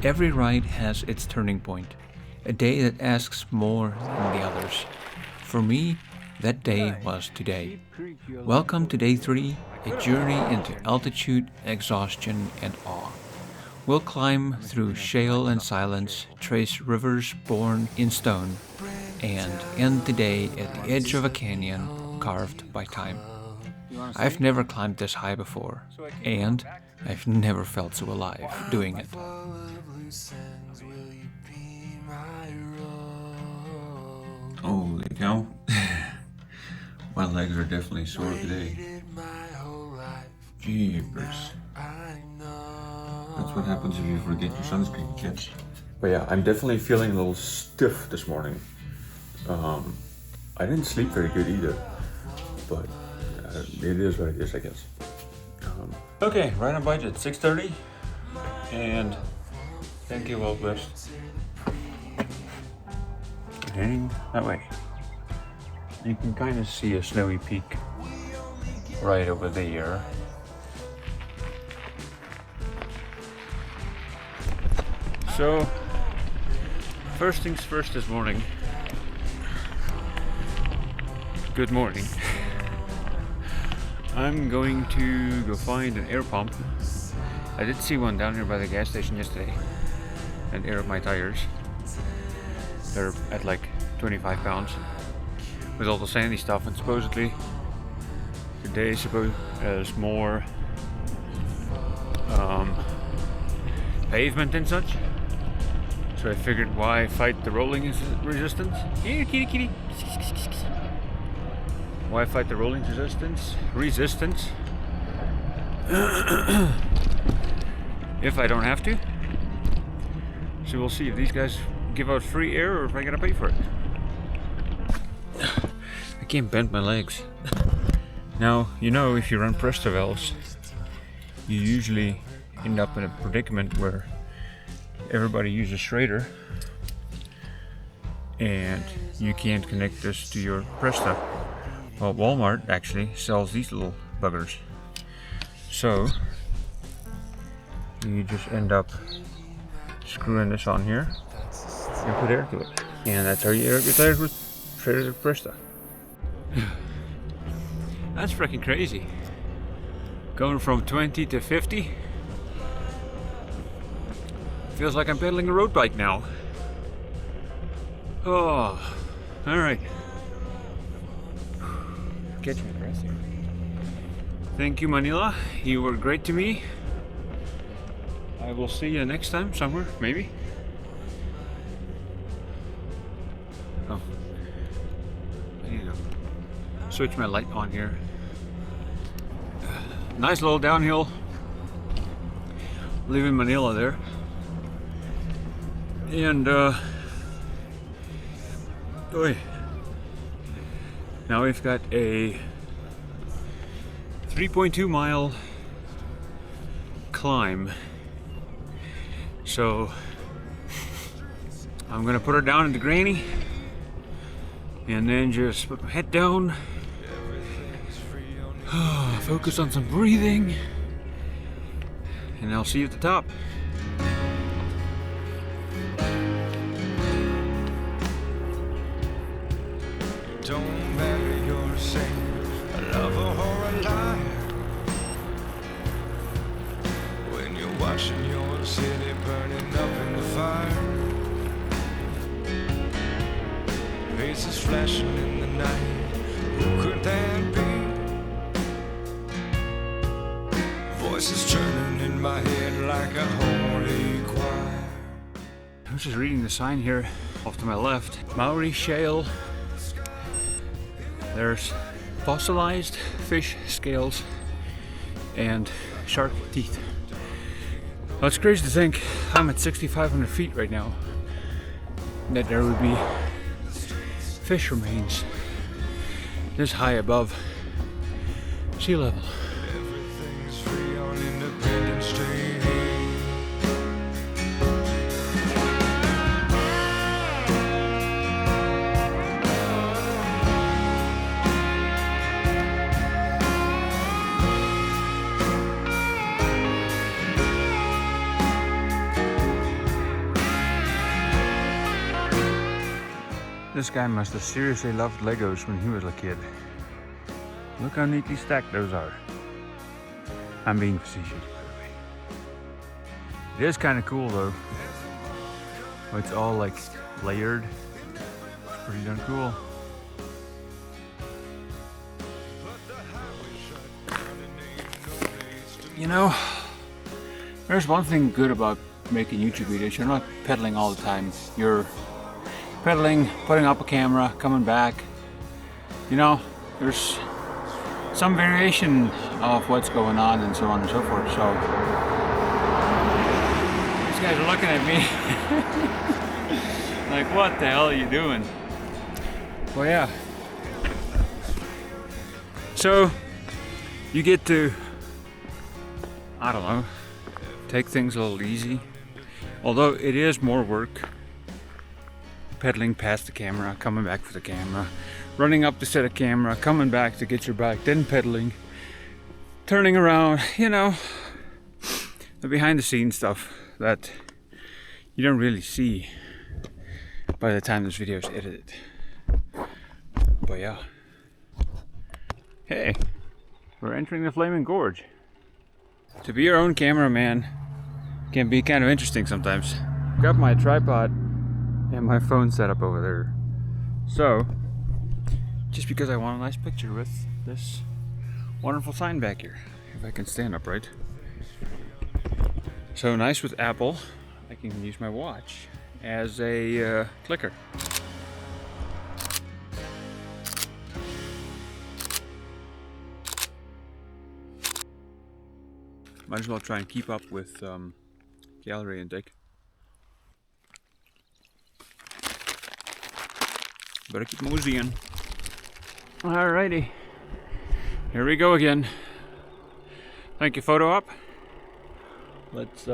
Every ride has its turning point, a day that asks more than the others. For me, that day was today. Welcome to day 3, a journey into altitude, exhaustion, and awe. We'll climb through shale and silence, trace rivers born in stone, and end the day at the edge of a canyon carved by time. I've never climbed this high before, and I've never felt so alive doing it. Holy cow. My legs are definitely sore today. Jeepers. That's what happens if you forget your sunscreen, kids. But yeah, I'm definitely feeling a little stiff this morning. I didn't sleep very good either, but it is what it is, I guess. Okay, right on budget, 6:30, and thank you, well blessed. Heading that way. You can kind of see a snowy peak right over there. So, first things first this morning. Good morning. I'm going to go find an air pump. I did see one down here by the gas station yesterday and air up my tires. They're at like 25 pounds with all the sandy stuff, and supposedly today is more pavement and such. So I figured, why fight the rolling resistance? Here, kitty, kitty. Why fight the rolling resistance? If I don't have to. So we'll see if these guys give out free air or if I gotta pay for it. I can't bend my legs. Now, you know, if you run Presto valves, you usually end up in a predicament where everybody uses Schrader and you can't connect this to your Presto. Well, Walmart actually sells these little buggers. So you just end up screwing this on here and put air to it. And that's how you air up your tires with Schrader Presto. That's freaking crazy. Going from 20 to 50. Feels like I'm pedaling a road bike now. Oh, alright. Catching my breath here. Thank you, Manila. You were great to me. I will see you next time somewhere, maybe. Oh. I need to switch my light on here. Nice little downhill. Leaving Manila there. And now we've got a 3.2 mile climb. So I'm gonna put her down in the granny and then just put my head down, focus on some breathing, and I'll see you at the top. Don't matter, you're a saint, a lover or a liar. When you're watching your city burning up in the fire, faces flashing in the night, who could that be? Voices turning in my head like a holy choir. I was just reading the sign here off to my left. Maori shale. There's fossilized fish scales and shark teeth. Well, it's crazy to think I'm at 6,500 feet right now, that there would be fish remains this high above sea level. Everything's free on Independence Day. This guy must have seriously loved Legos when he was a kid. Look how neatly stacked those are. I'm being facetious, by the way. It is kind of cool though. It's all like layered. It's pretty darn cool. You know, there's one thing good about making YouTube videos. You're not pedaling all the time. You're pedaling, putting up a camera, coming back. You know, there's some variation of what's going on and so on and so forth. So these guys are looking at me like, what the hell are you doing? Well, yeah. So you get to, I don't know, take things a little easy. Although it is more work. Pedaling past the camera, coming back for the camera, running up to set a camera, coming back to get your bike, then pedaling, turning around, you know, the behind the scenes stuff that you don't really see by the time this video is edited. But yeah. Hey, we're entering the Flaming Gorge. To be your own cameraman can be kind of interesting sometimes. Got my tripod and my phone set up over there. So, just because I want a nice picture with this wonderful sign back here, if I can stand upright. So nice with Apple, I can use my watch as a clicker. Might as well try and keep up with calorie intake. Better keep moseying. Alrighty, here we go again. Thank you, photo op. Let's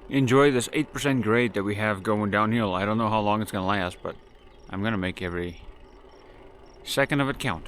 enjoy this 8% grade that we have going downhill. I don't know how long it's gonna last, but I'm gonna make every second of it count.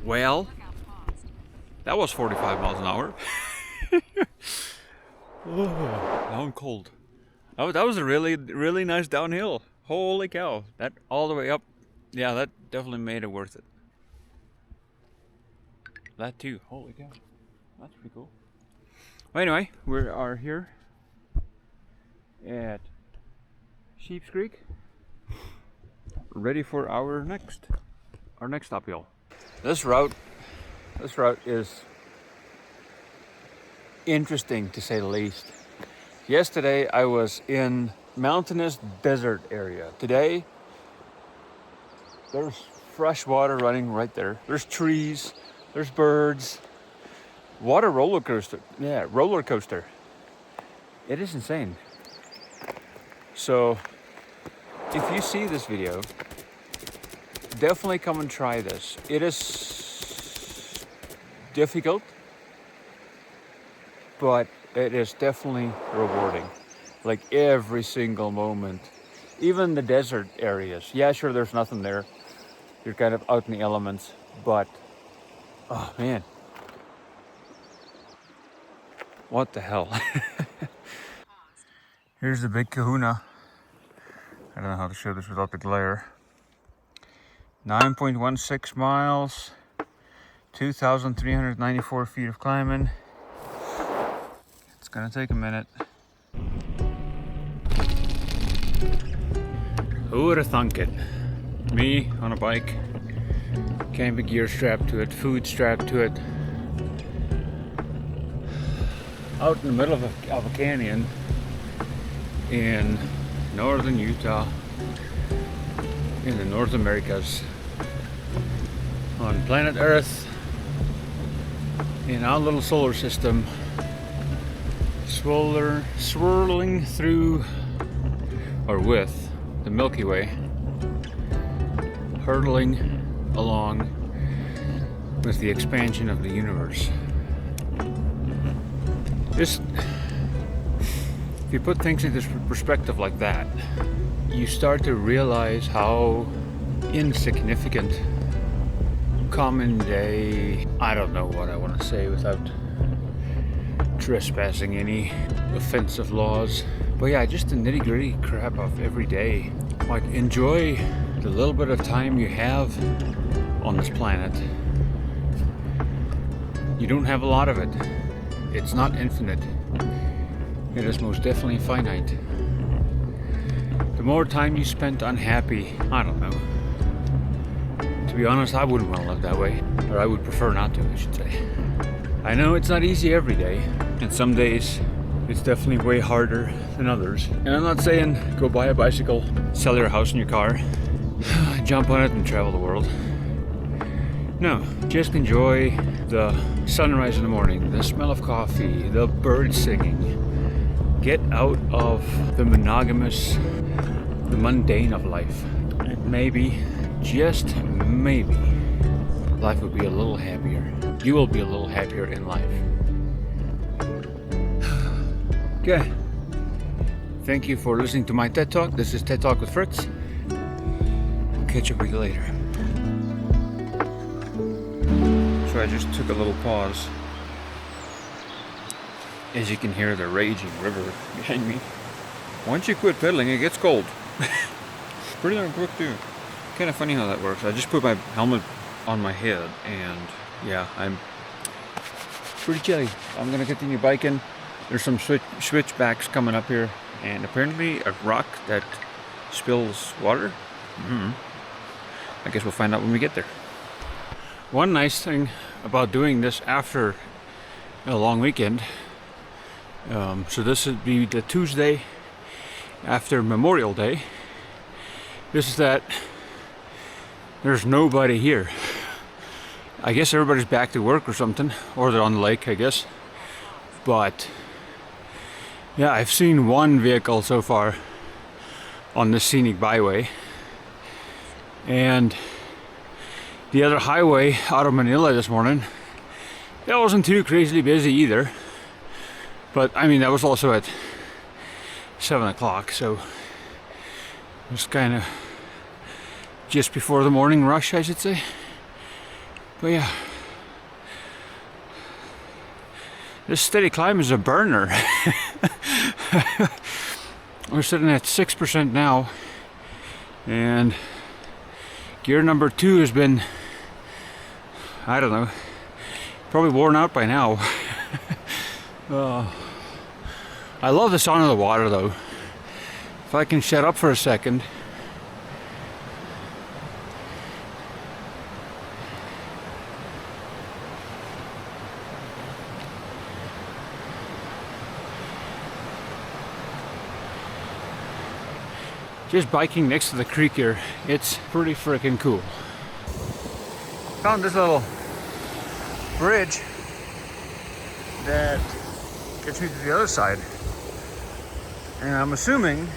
Well, that was 45 miles an hour. Oh, now I'm cold. Oh, that was a really nice downhill. Holy cow. That all the way up. Yeah, that definitely made it worth it. That too. Holy cow. That's pretty cool. Well, anyway, we are here at Sheep's Creek, ready for our next uphill. This route is interesting to say the least. Yesterday I was in mountainous desert area. Today there's fresh water running right there. There's trees, there's birds, water roller coaster. Yeah, roller coaster. It is insane. So if you see this video, definitely come and try this. It is difficult, but it is definitely rewarding. Like every single moment, even the desert areas. Yeah, sure, there's nothing there. You're kind of out in the elements, but oh man, what the hell? Here's the big kahuna. I don't know how to show this without the glare. 9.16 miles 2,394 feet of climbing. It's gonna take a minute. Who would have thunk it? Me on a bike, camping gear strapped to it, food strapped to it, out in the middle of a canyon in northern Utah, in the North Americas, on planet Earth, in our little solar system, swirling through or with the Milky Way, hurtling along with the expansion of the universe. Just, if you put things into perspective like that, you start to realize how insignificant common day, I don't know what I want to say without trespassing any offensive laws, but yeah, just the nitty-gritty crap of every day. Like, enjoy the little bit of time you have on this planet. You don't have a lot of it. It's not infinite. It is most definitely finite. The more time you spent unhappy, I don't know. To be honest, I wouldn't want to live that way. Or I would prefer not to, I should say. I know it's not easy every day, and some days it's definitely way harder than others. And I'm not saying go buy a bicycle, sell your house and your car, jump on it and travel the world. No, just enjoy the sunrise in the morning, the smell of coffee, the birds singing. Get out of the monogamous, the mundane of life. And maybe, just maybe, life will be a little happier. You will be a little happier in life. Okay. Thank you for listening to my TED Talk. This is TED Talk with Fritz. I'll catch up with you later. So I just took a little pause. As you can hear the raging river behind me. Once you quit pedaling, it gets cold. Pretty darn quick too. Kind of funny how that works. I just put my helmet on my head and yeah, I'm pretty chilly. I'm gonna continue biking. There's some switchbacks coming up here, and apparently a rock that spills water. I guess we'll find out when we get there. One nice thing about doing this after a long weekend, so this would be the Tuesday after Memorial Day, is that there's nobody here. I guess everybody's back to work or something, or they're on the lake, I guess. But yeah, I've seen one vehicle so far on this scenic byway, and the other highway out of Manila this morning, that wasn't too crazily busy either. But I mean, that was also at 7 o'clock, so it was kind of just before the morning rush, I should say. But yeah, this steady climb is a burner. We're sitting at 6% now, and gear number 2 has been, I don't know, probably worn out by now. I love the sound of the water though. If I can shut up for a second. Just biking next to the creek here, it's pretty freaking cool. Found this little bridge that gets me to the other side. And I'm assuming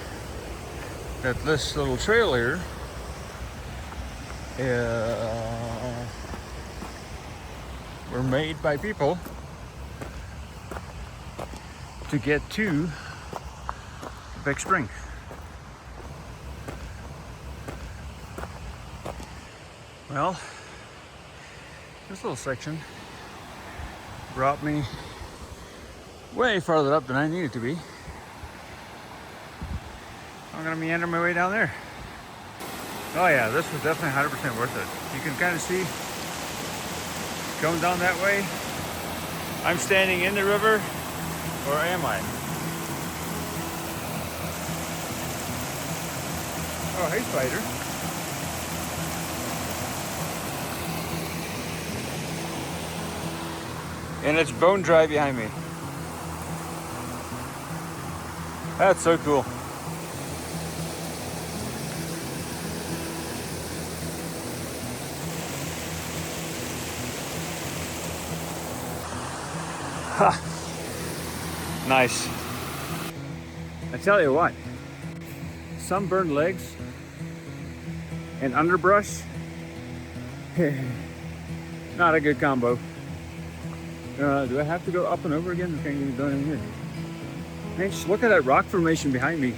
that this little trail here were made by people to get to the big spring. Well, this little section brought me way farther up than I needed to be. I'm gonna meander my way down there. Oh yeah, this was definitely 100% worth it. You can kind of see going down that way. I'm standing in the river, or am I? Oh, hey, spider. And it's bone dry behind me. That's so cool. Ha! Nice. I tell you what, sunburned legs and underbrush, not a good combo. Do I have to go up and over again? I can't even go in here. Hey, just look at that rock formation behind me.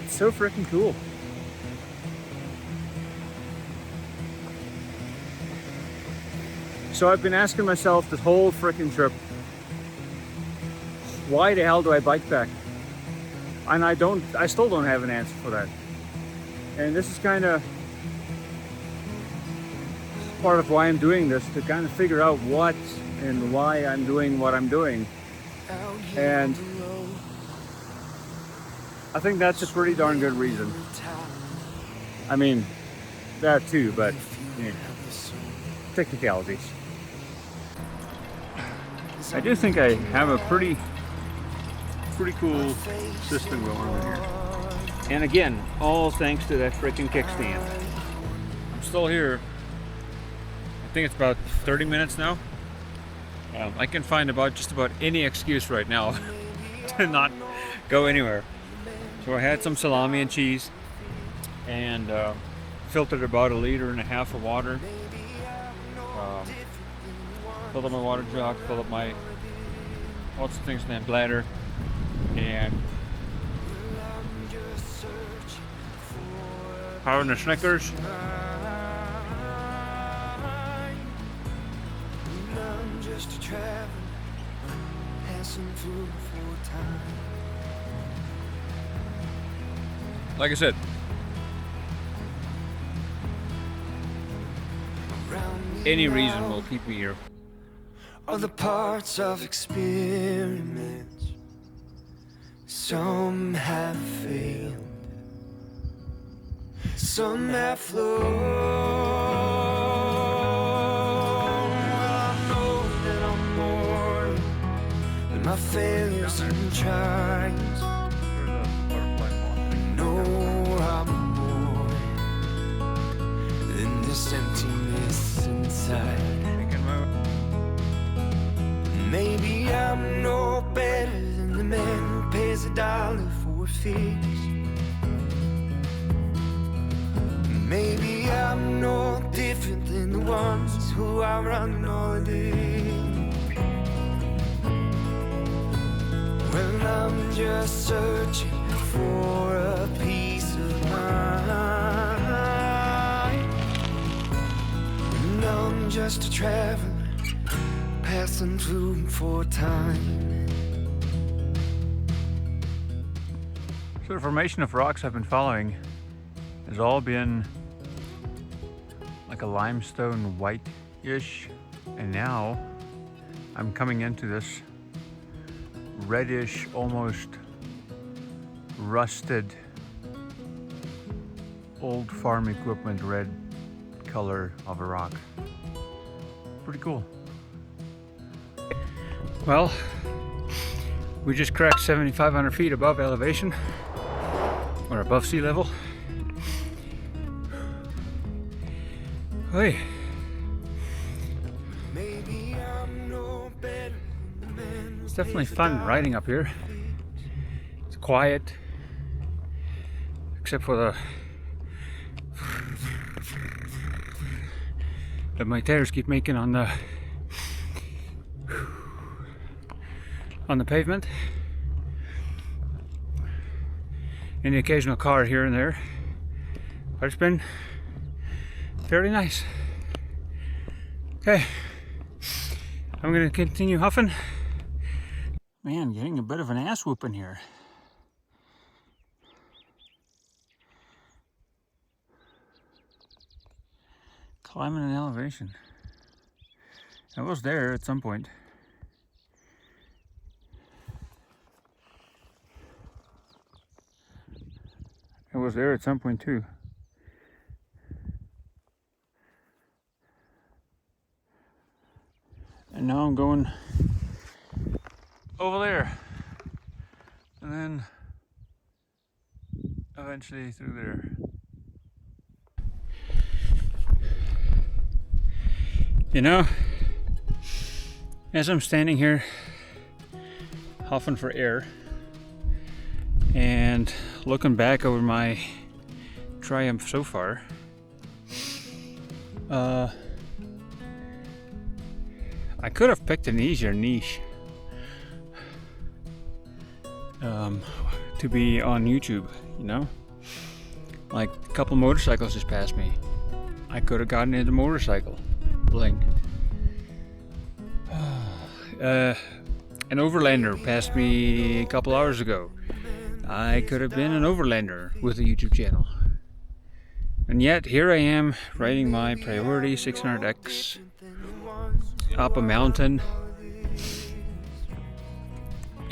It's so freaking cool. So I've been asking myself this whole freaking trip, why the hell do I bike pack? And I still don't have an answer for that. And this is kind of part of why I'm doing this, to kind of figure out what and why I'm doing what I'm doing. And I think that's a pretty darn good reason. I mean, that too, but yeah, technicalities. I do think I have a pretty cool system going on here. And again, all thanks to that freaking kickstand. I'm still here. I think it's about 30 minutes now. I can find just about any excuse right now to not go anywhere. So I had some salami and cheese and filtered about 1.5 liters of water. Filled up my water jug, filled up my lots of things in that bladder, and powering the Snickers. Like I said, any reason will keep me here. Other parts of experiments, some have failed, some have flown. Well, I know that I'm more than my failures and trials. I know I'm more than this emptiness inside. Maybe I'm no better than the man who pays $1 for a fix. Maybe I'm no different than the ones who are running all day. Well, I'm just searching for a peace of mind, and I'm just a traveler passing through for time. So the formation of rocks I've been following has all been like a limestone white-ish, and now I'm coming into this reddish, almost rusted, old farm equipment red color of a rock. Pretty cool. Well, we just cracked 7,500 feet above elevation, or above sea level. Hey. It's definitely fun riding up here. It's quiet, except for that my tires keep making on the pavement, and the occasional car here and there, but it's been fairly nice. Okay, I'm gonna continue huffing. Man, getting a bit of an ass whooping here. climbing an elevation. I was there at some point. I was there at some point too. And now I'm going over there. And then eventually through there. You know, as I'm standing here huffing for air and looking back over my triumph so far, I could have picked an easier niche to be on YouTube, you know? Like a couple motorcycles just passed me. I could have gotten into motorcycle bling. An overlander passed me a couple hours ago. I could have been an overlander with a YouTube channel. And yet here I am riding my Priority 600X up a mountain,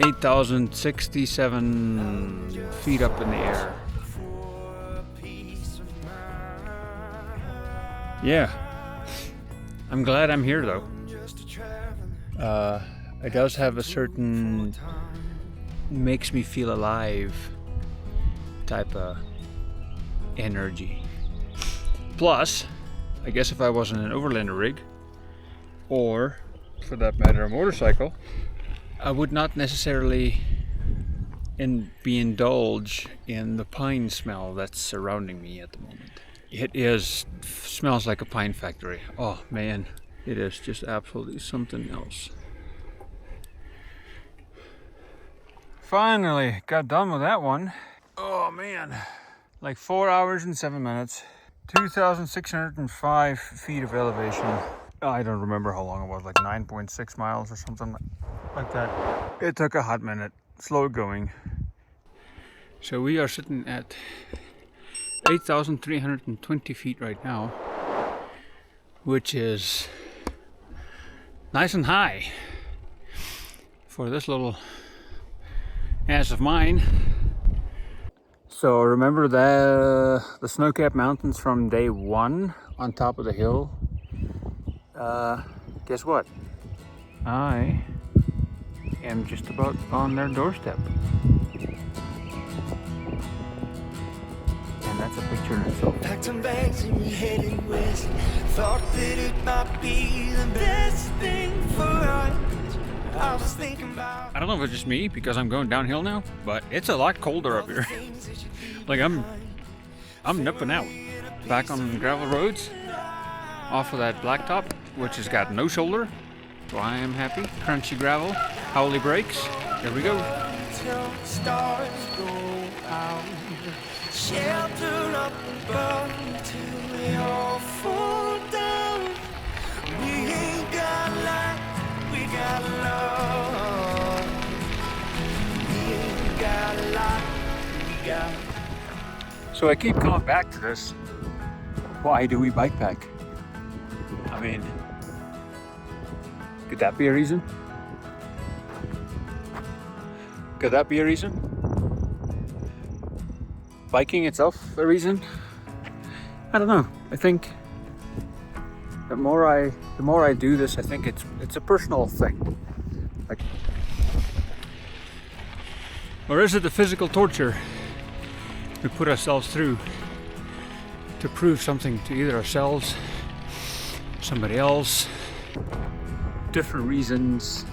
8,067 feet up in the air. Yeah, I'm glad I'm here though. It does have a certain makes me feel alive type of energy. Plus, I guess if I wasn't an overlander rig, or for that matter a motorcycle, I would not necessarily be indulged in the pine smell that's surrounding me at the moment. It smells like a pine factory. Oh man, it is just absolutely something else. Finally got done with that one. Oh man, like 4 hours and 7 minutes, 2,605 feet of elevation. I don't remember how long it was, like 9.6 miles or something like that. It took a hot minute, slow going. So we are sitting at 8,320 feet right now, which is nice and high for this little ass of mine. So remember the snow-capped mountains from day one on top of the hill? Guess what? I am just about on their doorstep. And that's a picture in itself. Packed some bags and we headed west. Thought that it might be the best thing for us. I was thinking about, I don't know if it's just me because I'm going downhill now, but it's a lot colder up here. Like I'm nipping out. Back on gravel roads, off of that blacktop, which has got no shoulder. So I am happy. Crunchy gravel, howly brakes. Here we go. till stars go out. Shelter up above till they all fall down. We ain't got light, we got love. We ain't got light, we got. So I keep coming back to this. Why do we bike pack? I mean, could that be a reason? Could that be a reason? Biking itself a reason? I don't know. I think the more I do this, I think it's a personal thing. Like, or is it the physical torture we put ourselves through to prove something to either ourselves, somebody else, different reasons,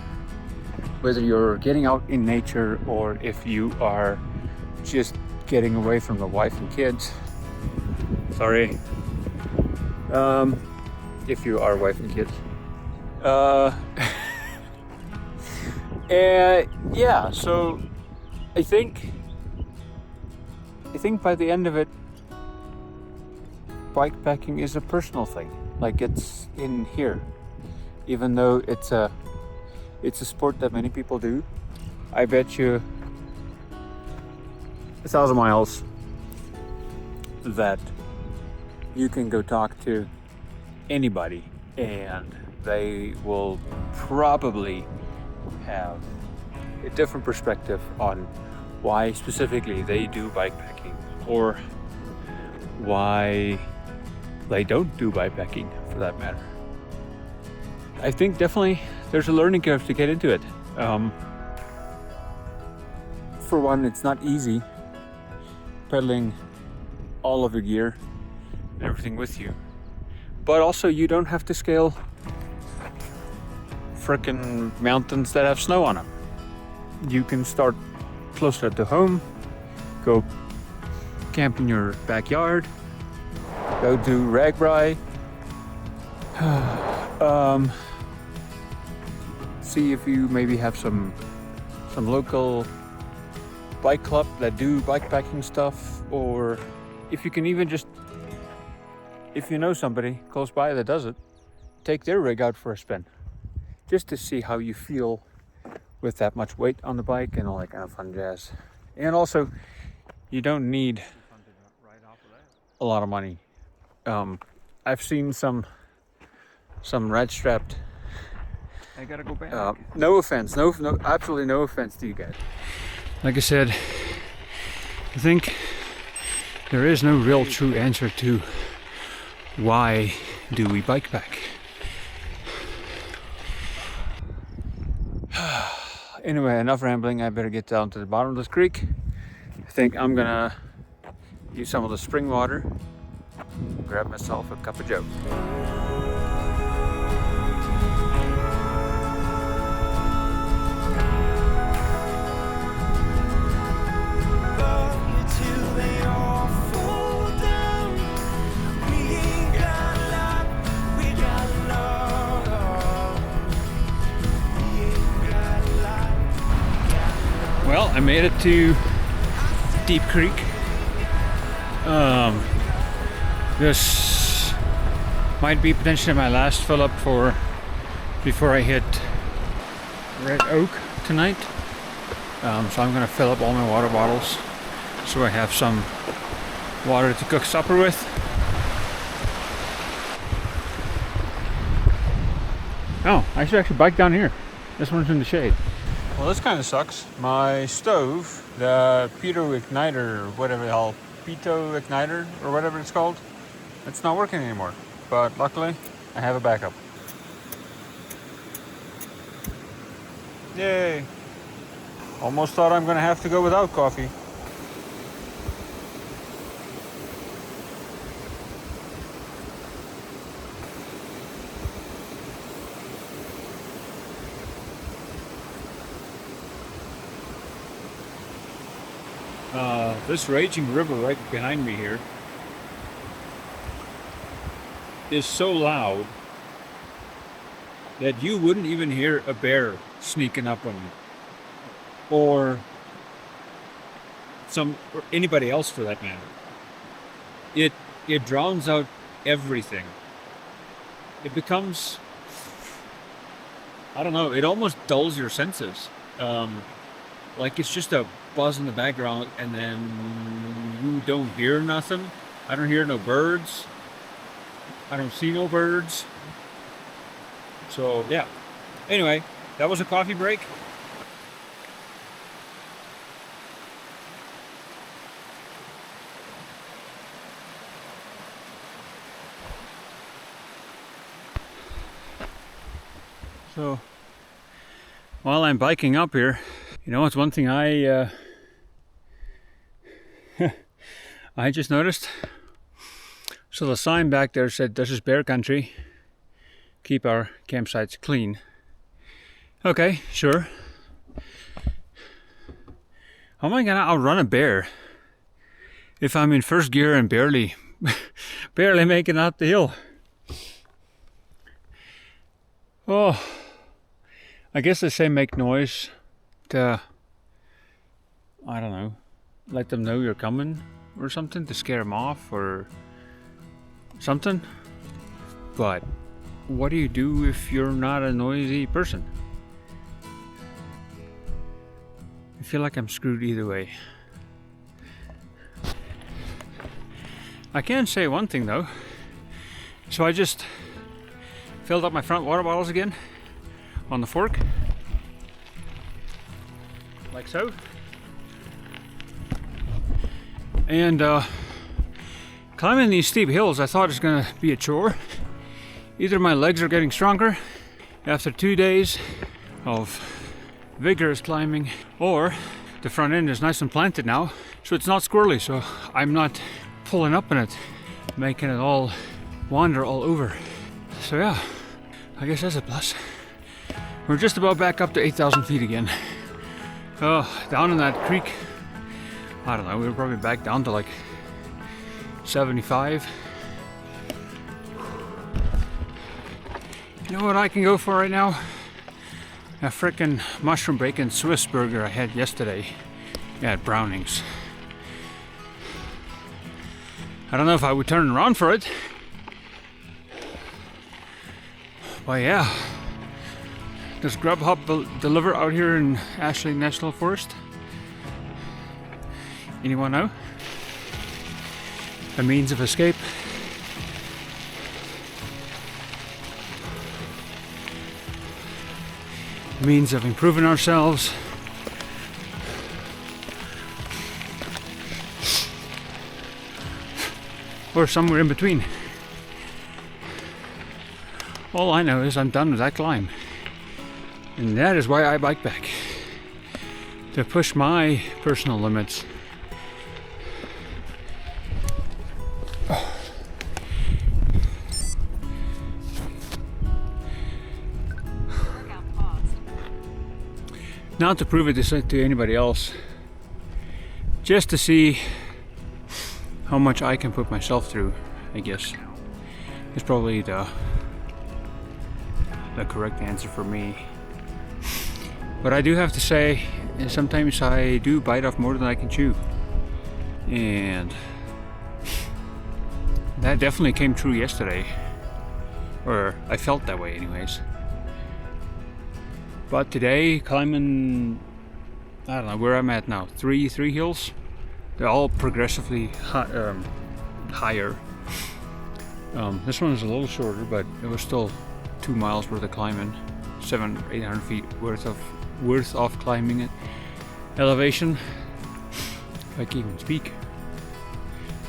whether you're getting out in nature or if you are just getting away from the wife and kids. Sorry. If you are wife and kids. Yeah, so I think by the end of it, bike packing is a personal thing. Like, it's in here. Even though it's a sport that many people do, I bet you 1,000 miles that you can go talk to anybody, and they will probably have a different perspective on why specifically they do bikepacking, or why they don't do bikepacking for that matter. I think definitely there's a learning curve to get into it. For one, it's not easy pedaling all of your gear and everything with you. But also, you don't have to scale frickin' mountains that have snow on them. You can start closer to home, go camp in your backyard, go do ragbri, see if you maybe have some local bike club that do bikepacking stuff, or if you can even just, if you know somebody close by that does it, take their rig out for a spin, just to see how you feel with that much weight on the bike and all that kind of fun jazz. And also, you don't need a lot of money. I've seen some rat strapped. I gotta go back. No offense, no, absolutely no offense to you guys. Like I said, I think there is no real true answer to why do we bikepack. Anyway, enough rambling. I better get down to the bottom of this creek. I think I'm gonna use some of the spring water, grab myself a cup of joe. Well, I made it to Deep Creek. This might be potentially my last fill up before I hit Red Oak tonight. So I'm gonna fill up all my water bottles so I have some water to cook supper with. Oh, I should actually bike down here. This one's in the shade. Well, this kind of sucks. My stove, the pitot igniter, or whatever the hell, pitot igniter, or whatever it's called, it's not working anymore. But luckily, I have a backup. Yay! Almost thought I'm gonna have to go without coffee. This raging river right behind me here is so loud that you wouldn't even hear a bear sneaking up on you, or anybody else for that matter. It drowns out everything. It becomes, I don't know, it almost dulls your senses. Like it's just a buzz in the background, and then you don't hear nothing. I don't hear no birds. I don't see no birds. So yeah. Anyway, that was a coffee break. So while I'm biking up here, you know, it's one thing I just noticed. So the sign back there said, "This is bear country. Keep our campsites clean." Okay, sure. How am I gonna outrun a bear if I'm in first gear and barely making out the hill? Oh, I guess they say make noise to, I don't know, let them know you're coming or something, to scare them off or something. But what do you do if you're not a noisy person? I feel like I'm screwed either way. I can say one thing though. So I just Filled up my front water bottles again on the fork, like so. And climbing these steep hills, I thought it was gonna be a chore. Either my legs are getting stronger after 2 days of vigorous climbing, or the front end is nice and planted now, so it's not squirrely, so I'm not pulling up in it, making it all wander all over. So yeah, I guess that's a plus. We're just about back up to 8,000 feet again. Down in that creek, I don't know, we were probably back down to like 75. You know what I can go for right now? A frickin' mushroom bacon Swiss burger I had yesterday at Browning's. I don't know if I would turn around for it. But yeah, does Grubhub deliver out here in Ashley National Forest? Anyone know? A means of escape? A means of improving ourselves? Or somewhere in between? All I know is I'm done with that climb. And that is why I bike pack. To push my personal limits. Not to prove it to anybody else. Just to see how much I can put myself through, I guess. Is probably the correct answer for me. But I do have to say, sometimes I do bite off more than I can chew. And that definitely came true yesterday. Or I felt that way anyways. But today, climbing, I don't know where I'm at now, three hills. They're all progressively higher. This one is a little shorter, but it was still 2 miles worth of climbing, 700-800 feet worth of climbing it. Elevation, if I can even speak.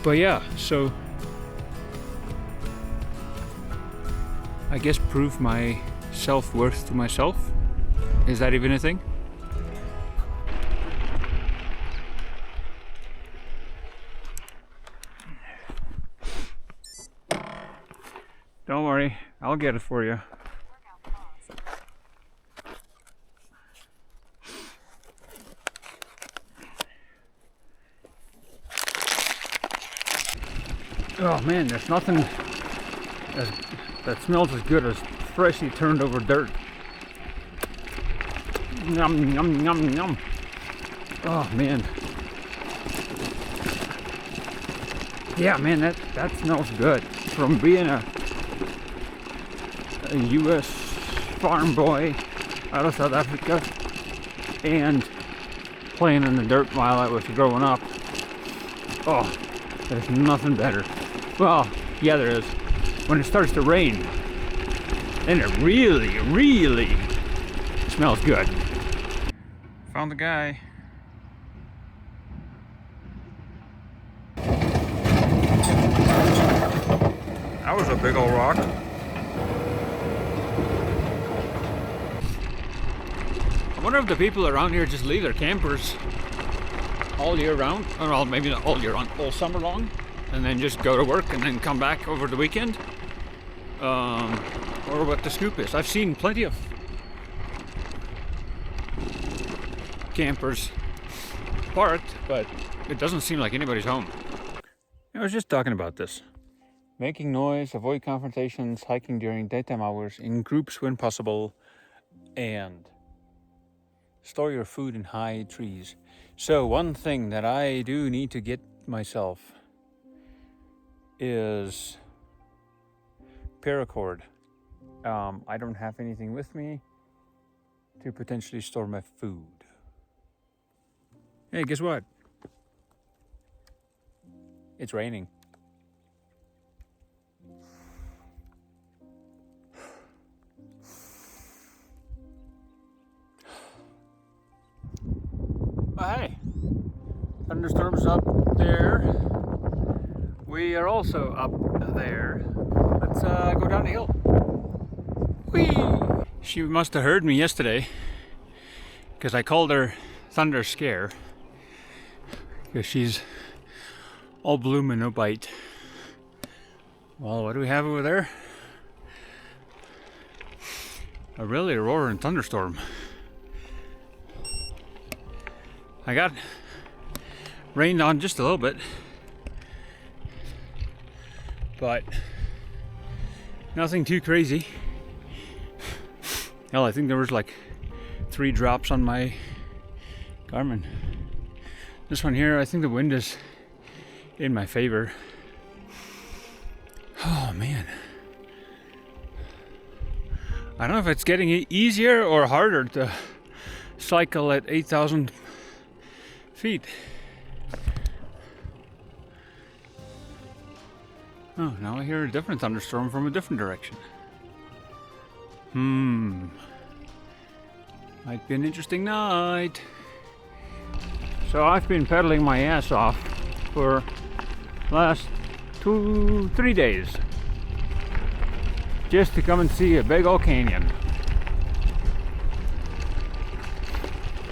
But yeah, so I guess prove my self-worth to myself. Is that even a thing? Don't worry, I'll get it for you. Oh man, there's nothing that smells as good as freshly turned over dirt. Yum, yum, yum, yum. Oh man. Yeah man, that smells good. From being a US farm boy out of South Africa and playing in the dirt while I was growing up. Oh, there's nothing better. Well, yeah there is. When it starts to rain, then it really, really smells good. Found the guy. That was a big old rock. I wonder if the people around here just leave their campers all year round, or well, maybe not all year round, all summer long, and then just go to work and then come back over the weekend, or what the scoop is. I've seen plenty of campers parked, but it doesn't seem like anybody's home. I was just talking about this. Making noise, avoid confrontations, hiking during daytime hours, in groups when possible, and store your food in high trees. So one thing that I do need to get myself is paracord. I don't have anything with me to potentially store my food. Hey, guess what? It's raining. thunderstorms up there. We are also up there. Let's go down the hill. Whee! She must have heard me yesterday because I called her Thunder Scare because she's all bloom and no bite. Well, what do we have over there? A really roaring thunderstorm. I got rained on just a little bit, but nothing too crazy. Hell, I think there was like 3 drops on my Garmin. This one here, I think the wind is in my favor. Oh man. I don't know if it's getting easier or harder to cycle at 8,000 feet. Oh, now I hear a different thunderstorm from a different direction. Might be an interesting night. So I've been pedaling my ass off for last 2-3 days just to come and see a big old canyon.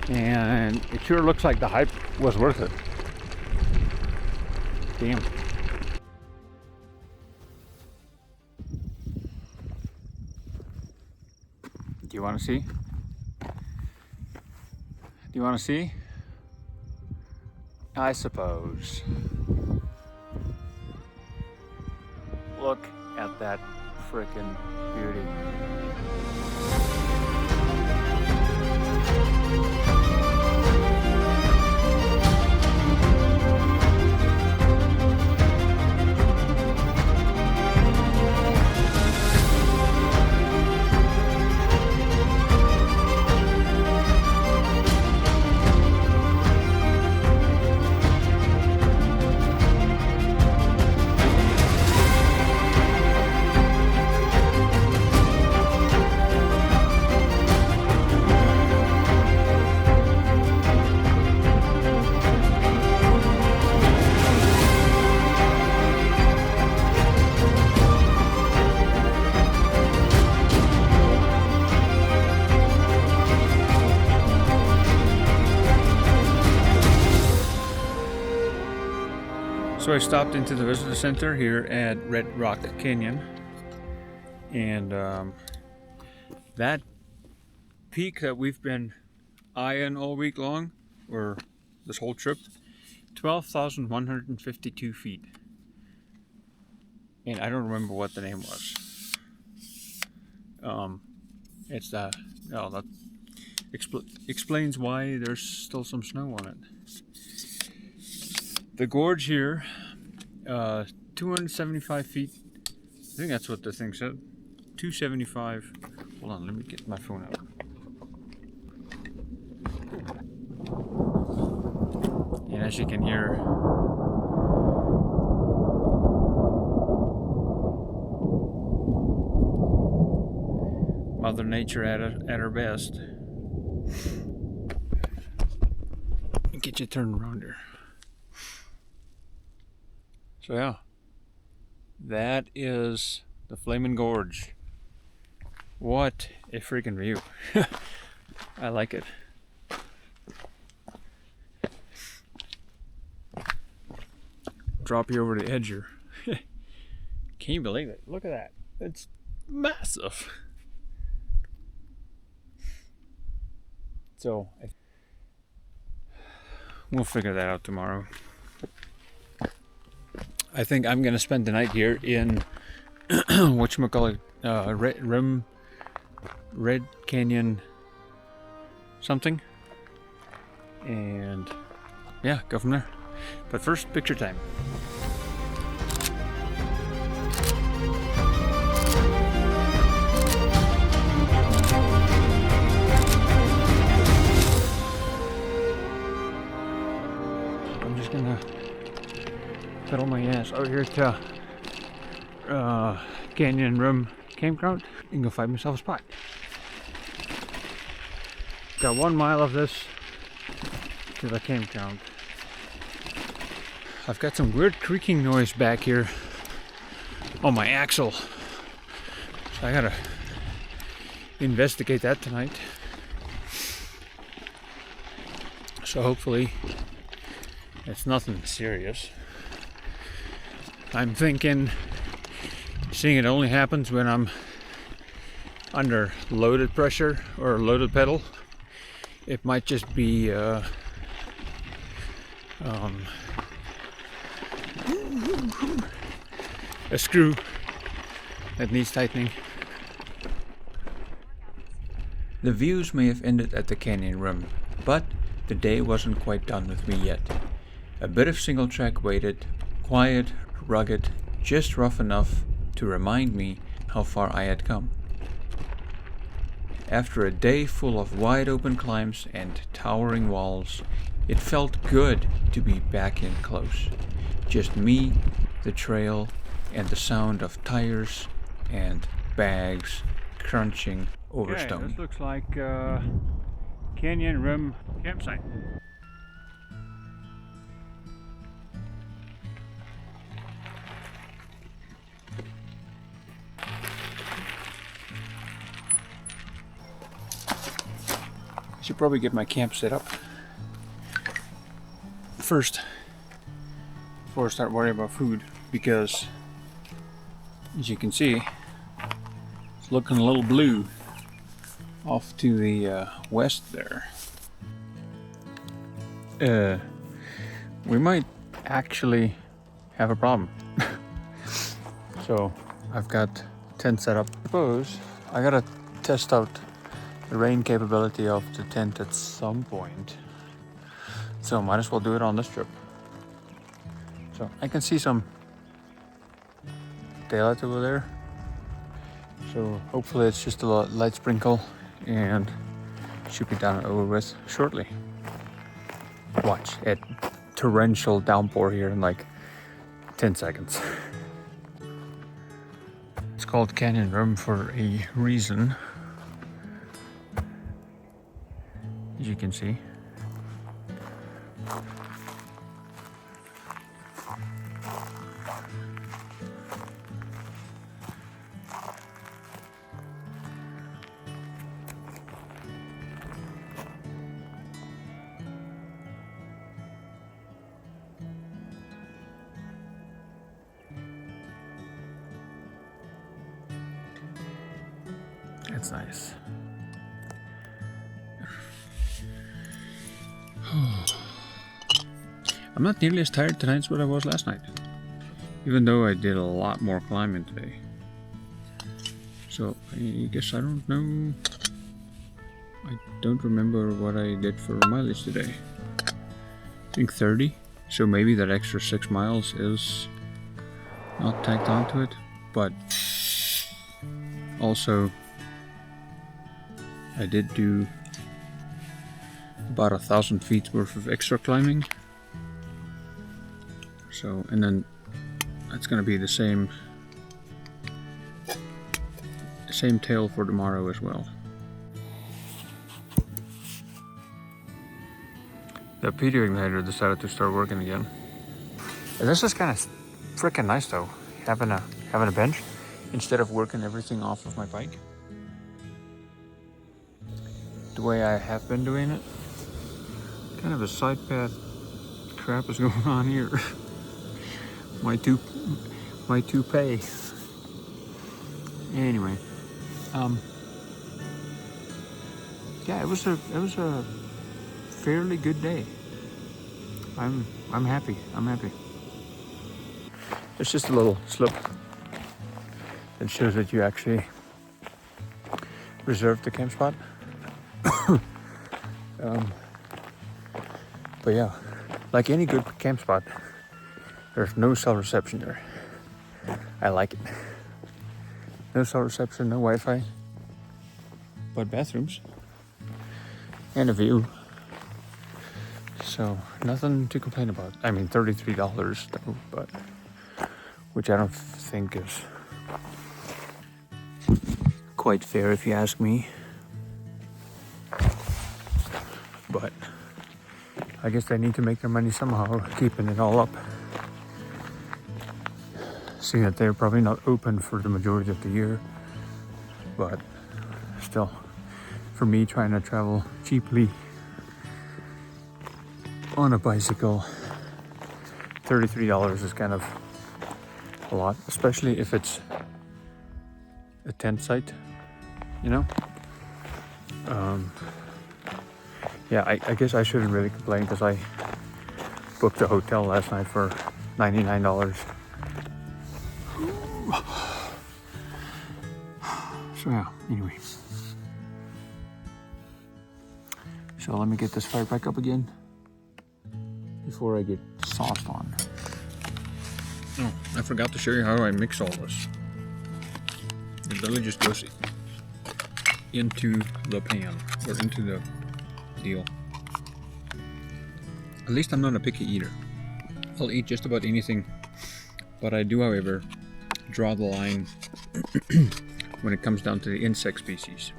And it sure looks like the hype was worth it. Damn. Do you want to see? Do you want to see? I suppose. Look at that frickin' beauty. So I stopped into the visitor center here at Red Rock Canyon, and that peak that we've been eyeing all week long, or this whole trip, 12,152 feet. And I don't remember what the name was. It's that explains why there's still some snow on it. The gorge here, 275 feet. I think that's what the thing said. 275. Hold on, let me get my phone out. And as you can hear, Mother Nature at her best. Get you turned around here. So yeah, that is the Flaming Gorge. What a freaking view. I like it. Drop you over the edge here. Can you believe it? Look at that. It's massive. So, we'll figure that out tomorrow. I think I'm gonna spend the night here in whatchamacallit, Red Canyon something, and yeah, go from there. But first, picture time. I'm just gonna pedal my ass out here to Canyon Room Campground and go find myself a spot. Got 1 mile of this to the campground. I've got some weird creaking noise back here on my axle. So I gotta investigate that tonight. So hopefully it's nothing serious. I'm thinking, seeing it only happens when I'm under loaded pressure or loaded pedal, it might just be a screw that needs tightening. The views may have ended at the canyon rim, but the day wasn't quite done with me yet. A bit of single track waited, quiet, rugged, just rough enough to remind me how far I had come. After a day full of wide open climbs and towering walls, it felt good to be back in close. Just me, the trail, and the sound of tires and bags crunching over stone. This looks like Canyon Rim campsite. I should probably get my camp set up first before I start worrying about food, because as you can see, it's looking a little blue off to the west there. We might actually have a problem. So I've got tent set up. I suppose I gotta test out the rain capability of the tent at some point. So might as well do it on this trip. So I can see some daylight over there. So hopefully it's just a light sprinkle and should be done and over with shortly. Watch it, torrential downpour here in like 10 seconds. It's called Canyon Rim for a reason, as you can see. It's nice. I'm not nearly as tired tonight as what I was last night, even though I did a lot more climbing today. So I guess I don't know. I don't remember what I did for mileage today. I think 30. So maybe that extra 6 miles is not tacked onto it, but also I did do about 1,000 feet worth of extra climbing. So, and then that's gonna be the same tail for tomorrow as well. The Peter igniter decided to start working again. And this is kind of freaking nice though, having a bench instead of working everything off of my bike. The way I have been doing it, kind of a side path crap is going on here. my toupee. Anyway, yeah, it was a fairly good day. I'm happy. It's just a little slip that shows that you actually reserved the camp spot. But yeah, like any good camp spot, there's no cell reception there. I like it. No cell reception, no Wi-Fi, but bathrooms and a view. So nothing to complain about. I mean, $33 though, but which I don't think is quite fair if you ask me. But I guess they need to make their money somehow, keeping it all up. seeing that they're probably not open for the majority of the year, but still, for me trying to travel cheaply on a bicycle, $33 is kind of a lot, especially if it's a tent site, you know. Yeah, I guess I shouldn't really complain because I booked a hotel last night for $99. So yeah, anyway. So let me get this fire back up again before I get sauced on. Oh, I forgot to show you how I mix all this. It literally just goes into the pan or into the deal. At least I'm not a picky eater. I'll eat just about anything, but I do, however, draw the line when it comes down to the insect species.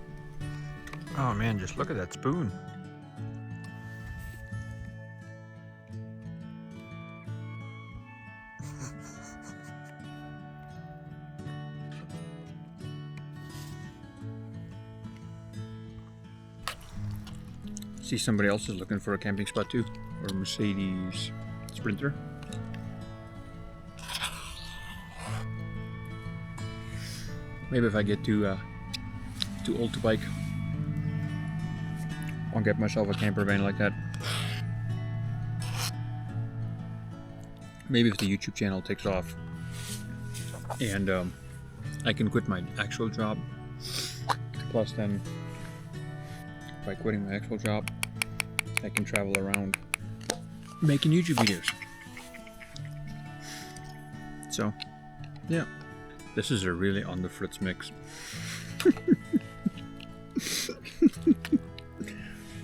Oh man, just look at that spoon. See, somebody else is looking for a camping spot too, or a Mercedes Sprinter. Maybe if I get too old to bike, I'll get myself a camper van like that. Maybe if the YouTube channel takes off and I can quit my actual job. Plus then, by quitting my actual job, I can travel around making YouTube videos. So, yeah. This is a really on the fritz mix.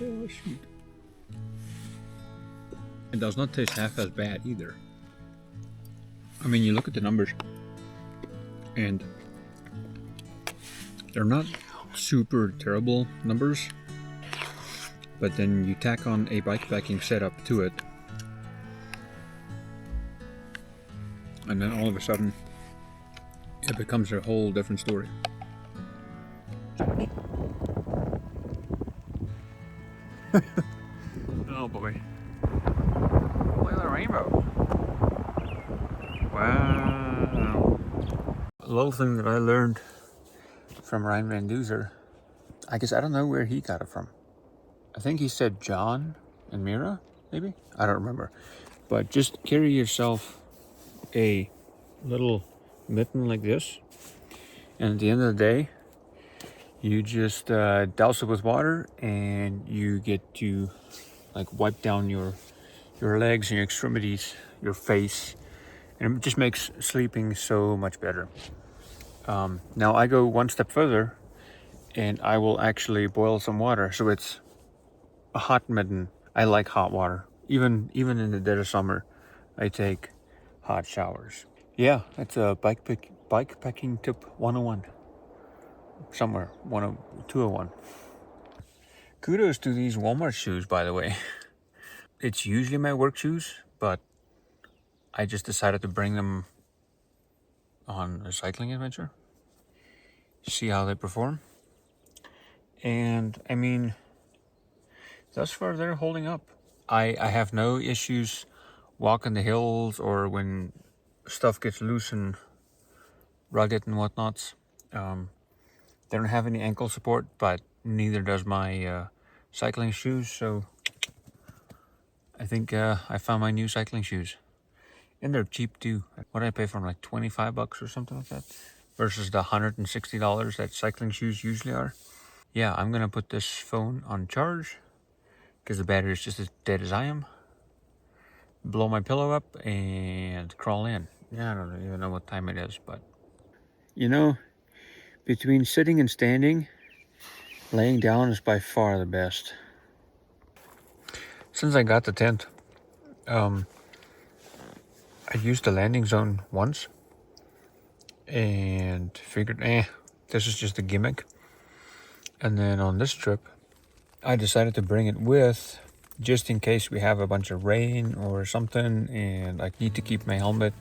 Oh, shoot. It does not taste half as bad either. I mean, you look at the numbers, and they're not super terrible numbers, but then you tack on a bikepacking setup to it, and then all of a sudden, it becomes a whole different story. Oh boy. Look at the rainbow. Wow. A little thing that I learned from Ryan Van Duzer, I guess I don't know where he got it from. I think he said John and Mira, maybe? I don't remember. But just carry yourself a little mitten like this, and at the end of the day you just douse it with water, and you get to like wipe down your legs and your extremities, your face, and it just makes sleeping so much better. Now I go one step further, and I will actually boil some water, so it's a hot mitten. I like hot water. Even in the dead of summer, I take hot showers. Yeah, that's a bikepacking tip 101. Somewhere, 201. Kudos to these Walmart shoes, by the way. It's usually my work shoes, but I just decided to bring them on a cycling adventure. See how they perform. And I mean, thus far they're holding up. I have no issues walking the hills or when stuff gets loose and rugged and whatnots. They don't have any ankle support, but neither does my cycling shoes, so I think I found my new cycling shoes. And they're cheap too. What did I pay for them? Like 25 bucks or something like that? Versus the $160 that cycling shoes usually are. Yeah, I'm gonna put this phone on charge because the battery is just as dead as I am. Blow my pillow up and crawl in. Yeah, I don't even know what time it is, but you know, between sitting and standing, laying down is by far the best. Since I got the tent, I used the landing zone once and figured, this is just a gimmick. And then on this trip, I decided to bring it with, just in case we have a bunch of rain or something and I need to keep my helmet,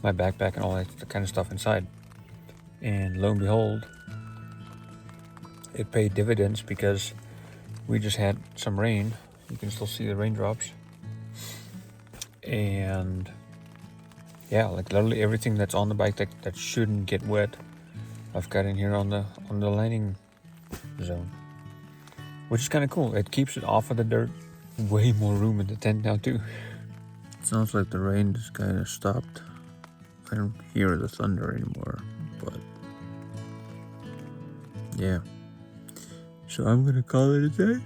my backpack and all that kind of stuff inside. And lo and behold, it paid dividends because we just had some rain. You can still see the raindrops. And yeah, like literally everything that's on the bike that shouldn't get wet, I've got in here on the landing zone, which is kind of cool. It keeps it off of the dirt. Way more room in the tent now too. It sounds like the rain just kind of stopped. I don't hear the thunder anymore, but yeah. So I'm gonna call it a day.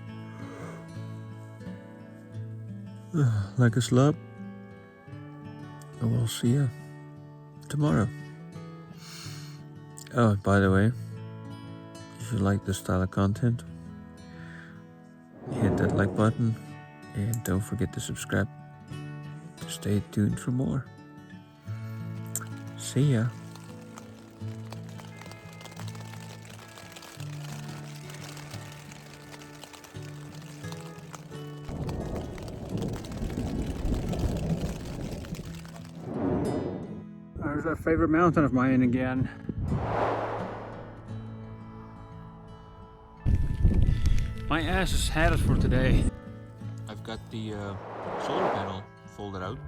Like a slap. And we'll see ya tomorrow. Oh, by the way, if you like this style of content, hit that like button and don't forget to subscribe to stay tuned for more. See ya. There's that favorite mountain of mine again. My ass has had it for today. I've got the solar panel folded out.